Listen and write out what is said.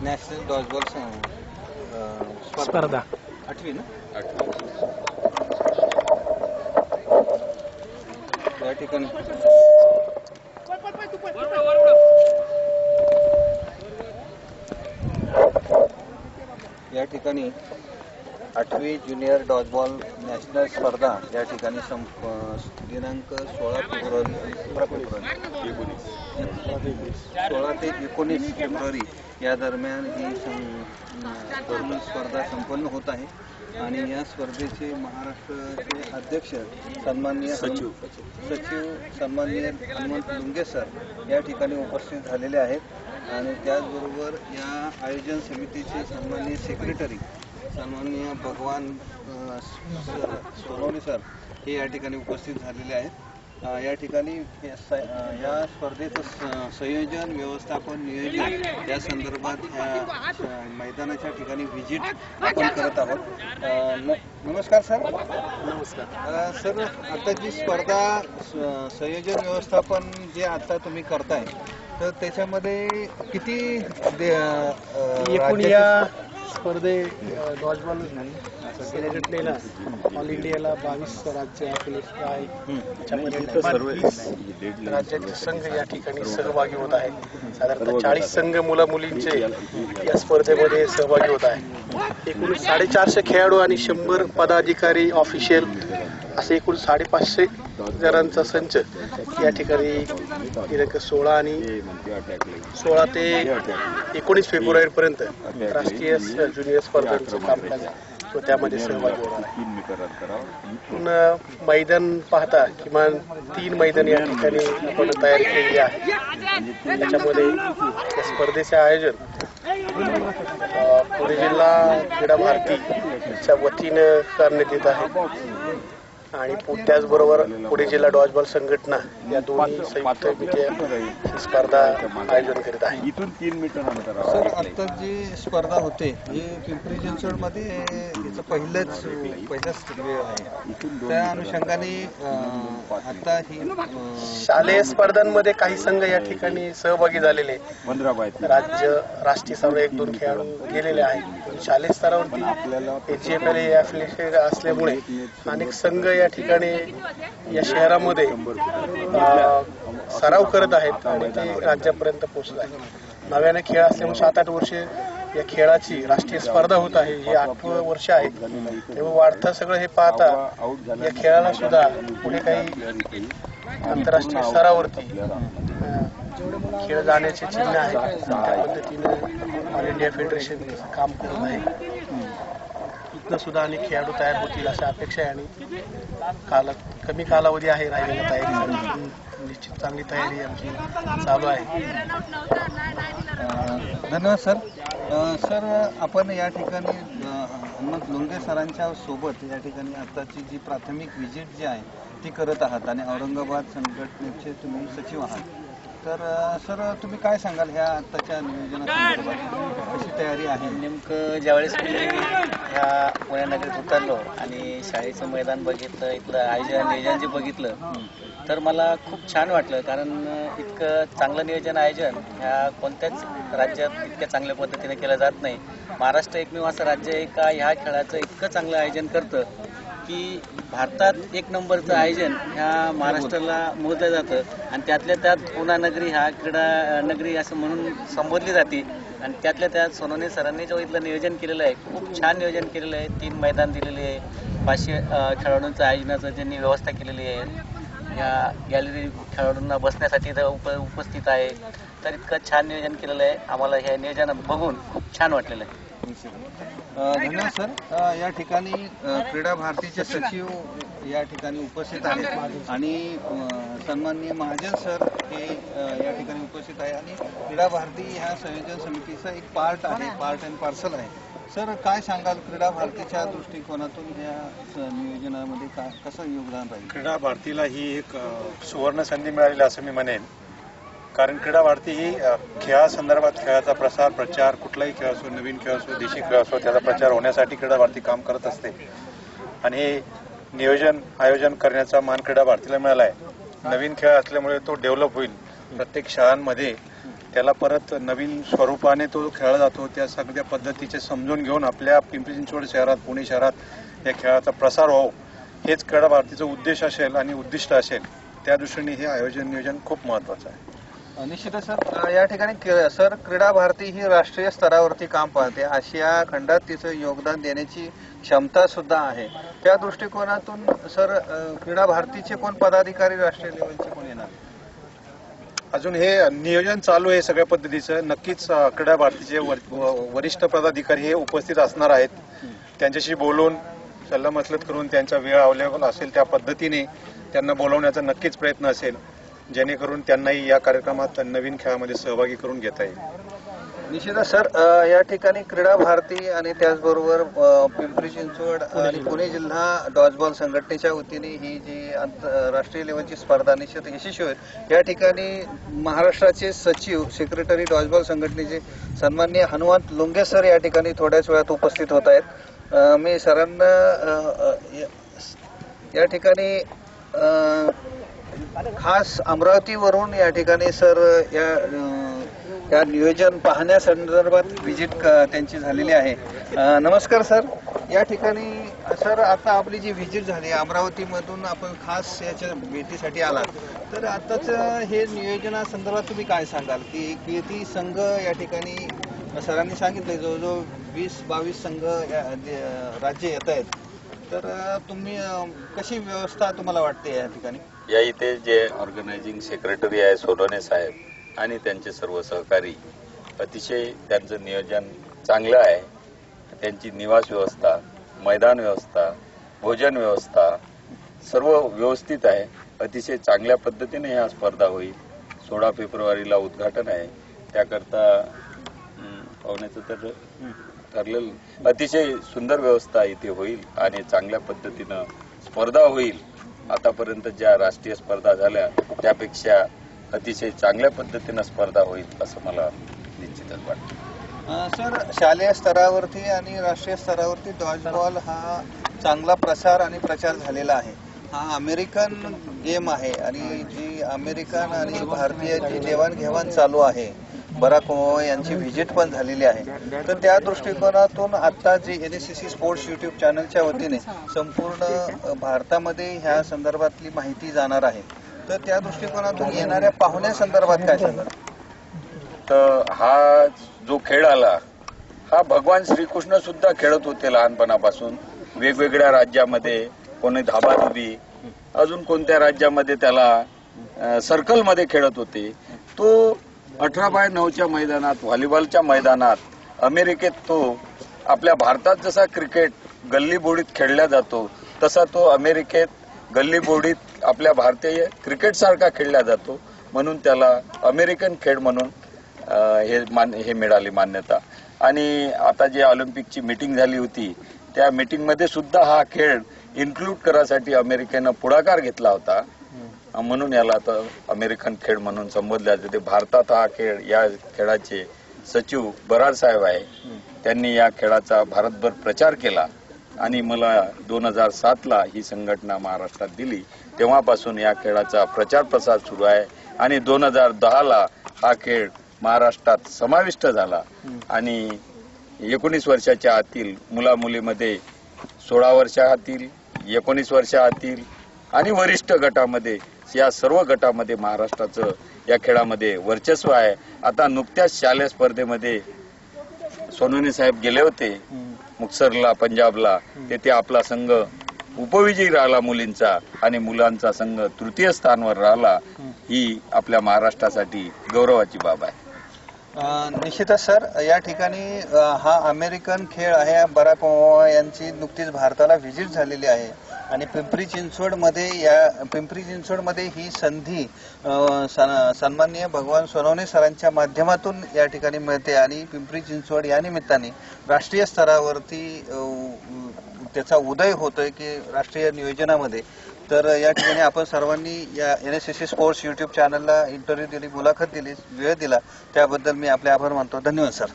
National dodgeball स्पर्धा 8वी ना 8वी या ठिकाणी आठवी ज्युनियर डॉजबॉल नॅशनल स्पर्धा या ठिकाणी दिनांक 16 ते 19 फेब्रुवारी या दरम्यान ही स्पर्धा संपन्न होत आहे आणि या स्पर्धेचे महाराष्ट्राचे अध्यक्ष सन्माननीय सचिव सन्माननीय हनुमंत लुंगे सर या ठिकाणी उपस्थित झालेले आहेत आणि त्याचबरोबर या आयोजन समितीचे सन्माननीय सेक्रेटरी सन्माननीय भगवान सोनवणे सर हे या ठिकाणी उपस्थित झालेले आहेत। या ठिकाणी या स्पर्धेचं संयोजन व्यवस्थापन नियोजन या संदर्भात ह्या मैदानाच्या ठिकाणी व्हिजिट आपण करत आहोत। नमस्कार सर। नमस्कार सर, आता जी स्पर्धा संयोजन व्यवस्थापन जे आता तुम्ही करताय तर त्याच्यामध्ये किती एकूण या स्पर्धे डॉजबॉल संघटनेला ऑल इंडियाला 22 राज्य आपले आहे। त्याच्यामध्ये 20 राज्याचे संघ या ठिकाणी सहभागी होत आहेत। साधारणतः 40 संघ मुला मुलींचे या स्पर्धेमध्ये सहभागी होत आहेत। एकूण 450 खेळाडू आणि 100 पदाधिकारी ऑफिशियल असे एकूण 550 जणांचा संच या ठिकाणी दिनांक 16 ते 19 फेब्रुवारीपर्यंत राष्ट्रीय ज्युनियर स्पर्धांचं कामकाज तो त्यामध्ये सहभागी होणार आहे। मैदान पाहता किमान 3 मैदान या ठिकाणी आपण तयारी केली आहे। त्याच्यामध्ये या स्पर्धेचे आयोजन पुणे जिल्हा क्रीडा भारतीच्या वतीनं करण्यात येत आहे आणि त्याचबरोबर पुणे जिल्हा डॉजबॉल संघटना या दोन्ही संयुक्त विद्या स्पर्धा आयोजन करीत आहे। इथून 3 मीटर अंतर सर, आता जी स्पर्धा होते ही पिंपरी चिंचवडमध्ये याचं पहिल्याच वेळ आहे। त्या अनुषंगाने आता ही शालेय स्पर्धांमध्ये काही संघ या ठिकाणी सहभागी झालेले राष्ट्रीय स्तरावर 1-2 खेळाडू गेलेले आहेत। शालेय स्तरावरती HFL एफिलिएटेड असल्यामुळे अनेक संघ या ठिकाणी या शहरामध्ये सराव करत आहेत आणि ते राज्यापर्यंत पोहोचत आहे। नव्याने खेळ असल्यामुळे 7-8 वर्षे या खेळाची राष्ट्रीय स्पर्धा होत आहे। हे 8वं वर्ष आहे। तेव्हा वाढतं सगळं हे पाहता या खेळाला सुद्धा पुढे काही आंतरराष्ट्रीय स्तरावरती खेळ जाण्याचे चिन्ह आहे। त्या पद्धतीने ऑल इंडिया फेडरेशन काम करत आहे। इथनं सुद्धा अनेक खेळाडू तयार होतील अशा अपेक्षा आहे आणि कमी कालावधी आहे राहिलेल्या तयारी निश्चित चांगली तयारी आमची चालू आहे। धन्यवाद सर। सर, आपण या ठिकाणी हनुमंत लुंगे सरांच्या सोबत या ठिकाणी आताची जी प्राथमिक व्हिजिट जी आहे ती करत आहात आणि औरंगाबाद संघटनेचे तुम्ही सचिव आहात। तर सर, तुम्ही काय सांगाल ह्या आताच्या नियोजनासंदर्भात कशी तयारी आहे? नेमकं ज्यावेळेस मी ह्या पुण्यानगरीत उतरलो आणि शाळेचं मैदान बघितलं, इथलं नियोजन जे बघितलं तर मला खूप छान वाटलं। कारण इतकं चांगलं नियोजन आयोजन ह्या कोणत्याच राज्यात इतक्या चांगल्या पद्धतीने केलं जात नाही। महाराष्ट्र एकमेव असं राज्य आहे का ह्या खेळाचं इतकं चांगलं आयोजन करतं की भारतात 1 नंबरचं आयोजन ह्या महाराष्ट्राला मोजलं जातं आणि त्यातल्या त्यात पुण्यानगरी ह्या क्रीडा नगरी असं म्हणून संबोधली जाते आणि त्यातल्या त्यात सोनवणे सरांनी जो इथलं नियोजन केलेलं आहे खूप छान नियोजन केलेलं आहे। 3 मैदान दिलेले आहे, 500 खेळाडूंचं आयोजनाचं त्यांनी व्यवस्था केलेली आहे। या गॅलरी खेळाडूंना बसण्यासाठी उपस्थित आहे। तर इतकं छान नियोजन केलेलं आहे। आम्हाला हे नियोजन बघून खूप छान वाटलेलं आहे। धन्यवाद सर। या ठिकाणी क्रीडा भारतीचे सचिव या ठिकाणी उपस्थित आहेत आणि सन्माननीय महाजन सर हे या ठिकाणी उपस्थित आहे आणि क्रीडा भारती ह्या संयोजन समितीचा एक पार्ट अँड पार्सल आहे। सर, काय सांगाल क्रीडा भारतीच्या दृष्टिकोनातून या नियोजनामध्ये कसं योगदान राहील? क्रीडा भारतीला ही एक सुवर्ण संधी मिळालेली असं मी म्हणेन। कारण क्रीडा भारती ही खेळासंदर्भात खेळाचा प्रसार प्रचार कुठलाही खेळ असो, नवीन खेळ असो, देशी खेळ असो, त्याचा प्रचार होण्यासाठी क्रीडा भारती काम करत असते आणि हे नियोजन आयोजन करण्याचा मान क्रीडा भारतीला मिळाला आहे। नवीन खेळ असल्यामुळे तो डेव्हलप होईल। प्रत्येक शाळांमध्ये त्याला परत नवीन स्वरूपाने तो खेळला जातो. त्या सगळ्या पद्धतीचे समजून घेऊन आपल्या पिंपरी चिंचवड शहरात, पुणे शहरात या खेळाचा प्रसार व्हावा हेच क्रीडा भारतीचा उद्देश असेल आणि उद्दिष्ट असेल. त्या दृष्टीने हे आयोजन नियोजन खूप महत्वाचं आहे. निश्चितच सर, या ठिकाणी सर क्रीडा भारती ही राष्ट्रीय स्तरावरती काम पाहते. आशिया खंडात तिचं योगदान देण्याची क्षमता सुद्धा आहे. त्या दृष्टिकोनातून सर क्रीडा भारतीचे कोण पदाधिकारी राष्ट्रीय लेवलचे कोण येणार? अजून हे नियोजन चालू आहे सगळ्या पद्धतीचं. नक्कीच क्रीडा भारतीचे वरिष्ठ पदाधिकारी हे उपस्थित असणार आहेत. त्यांच्याशी बोलून सल्लामसलत करून त्यांचा वेळ अवेलेबल असेल त्या पद्धतीने त्यांना बोलवण्याचा नक्कीच प्रयत्न असेल, जेणेकरून त्यांनाही या कार्यक्रमात नवीन खेळामध्ये सहभागी करून घेता येईल. निश्चितच सर, या ठिकाणी क्रीडा भारती आणि त्याचबरोबर पिंपरी चिंचवड आणि पुणे जिल्हा डॉजबॉल संघटनेच्या वतीने ही जी राष्ट्रीय लेवलची स्पर्धा निश्चित यशस्वी होईल. या ठिकाणी महाराष्ट्राचे सचिव सेक्रेटरी डॉजबॉल संघटनेचे सन्माननीय हनुमंत लुंगे सर या ठिकाणी थोड्याच वेळात उपस्थित होत आहेत. मी सरांना या ठिकाणी खास अमरावतीवरून या ठिकाणी सर या नियोजन पाहण्यासंदर्भात व्हिजिट त्यांची झालेली आहे. नमस्कार सर, या ठिकाणी सर आता आपली जी व्हिजिट झाली अमरावतीमधून आपण खास याच्या भेटीसाठी आलात, तर आताच हे नियोजनासंदर्भात तुम्ही काय सांगाल की किती संघ या ठिकाणी सरांनी सांगितले जवळजवळ 20-22 संघ राज्य येत आहेत, तर तुम्ही कशी व्यवस्था तुम्हाला वाटते या ठिकाणी? या इथे जे ऑर्गनायझिंग सेक्रेटरी आहे सोनवणे साहेब आणि त्यांचे सर्व सहकारी, अतिशय त्यांचं नियोजन चांगलं आहे. त्यांची निवास व्यवस्था, मैदान व्यवस्था, भोजन व्यवस्था सर्व व्यवस्थित आहे. अतिशय चांगल्या पद्धतीने ह्या स्पर्धा होईल. 16 फेब्रुवारीला उद्घाटन आहे, त्याकरता पाहुण्याचं तर ठरलेलं. अतिशय सुंदर व्यवस्था इथे होईल आणि चांगल्या पद्धतीनं स्पर्धा होईल. आतापर्यंत ज्या राष्ट्रीय स्पर्धा झाल्या त्यापेक्षा अतिशय चांगल्या पद्धतीनं स्पर्धा होईल असं मला निश्चितच वाटतं. सर, शालेय स्तरावरती आणि राष्ट्रीय स्तरावरती डॉजबॉल हा चांगला प्रसार आणि प्रचार झालेला आहे. हा अमेरिकन गेम आहे आणि जी अमेरिकन आणि भारतीय जी देवाणघेवाण चालू आहे, बराक ओबामा यांची व्हिजिट पण झालेली आहे. तर त्या दृष्टिकोनातून आता जे NSCC स्पोर्ट्स युट्यूब चॅनलच्या वतीने संपूर्ण भारतामध्ये ह्या संदर्भातली माहिती जाणार आहे, तर त्या दृष्टिकोनातून येणाऱ्या पाहुण्यासंदर्भात काय सांगाल? तर हा जो खेळ आला हा भगवान श्रीकृष्ण सुद्धा खेळत होते लहानपणापासून. वेगवेगळ्या राज्यामध्ये कोणी धाबाधुबी, अजून कोणत्या राज्यामध्ये त्याला सर्कलमध्ये खेळत होते. तो 18x9च्या मैदानात, व्हॉलीबॉलच्या मैदानात अमेरिकेत तो आपल्या भारतात जसा क्रिकेट गल्लीबोडीत खेळला जातो तसा तो अमेरिकेत गल्लीबोडीत आपल्या भारतीय क्रिकेट सारखा खेळला जातो. म्हणून त्याला अमेरिकन खेळ म्हणून हे मिळाली मान्यता. आणि आता जे ऑलिम्पिकची मीटिंग झाली होती त्या मीटिंगमध्ये सुद्धा हा खेळ इन्क्लूड करायसाठी अमेरिकेनं पुढाकार घेतला होता. म्हणून याला आता अमेरिकन खेळ म्हणून संबोधले जाते. भारतात हा खेळ, या खेळाचे सचिव बराड साहेब आहे, त्यांनी या खेळाचा भारतभर प्रचार केला आणि मला 2007ला ही संघटना महाराष्ट्रात दिली. तेव्हापासून या खेळाचा प्रचार प्रसार सुरू आहे आणि 2010ला हा खेळ महाराष्ट्रात समाविष्ट झाला आणि 19 वर्षाच्या आतील मुलामुलीमध्ये, 16 वर्षातील, 19 वर्षातील आणि वरिष्ठ गटामध्ये, या सर्व गटामध्ये महाराष्ट्राचं या खेळामध्ये वर्चस्व आहे. आता नुकत्याच शालेय स्पर्धेमध्ये सोनवणे साहेब गेले होते मुक्तसरला, पंजाबला. तेथे आपला संघ उपविजयी राहिला मुलींचा आणि मुलांचा संघ तृतीय स्थानावर राहिला. ही आपल्या महाराष्ट्रासाठी गौरवाची बाब आहे. निश्चितच सर, या ठिकाणी हा अमेरिकन खेळ आहे. बराक ओबामा यांची नुकतीच भारताला व्हिजिट झालेली आहे आणि पिंपरी चिंचवडमध्ये ही संधी सन्माननीय भगवान सोनवणे सरांच्या माध्यमातून या ठिकाणी मिळते आणि पिंपरी चिंचवड या निमित्ताने राष्ट्रीय स्तरावरती त्याचा उदय होतोय की राष्ट्रीय नियोजनामध्ये. तर या ठिकाणी आपण सर्वांनी या NSCC स्पोर्ट्स युट्यूब चॅनलला इंटरव्ह्यू दिली, मुलाखत दिली, वेळ दिला, त्याबद्दल मी आपले आभार मानतो. धन्यवाद सर.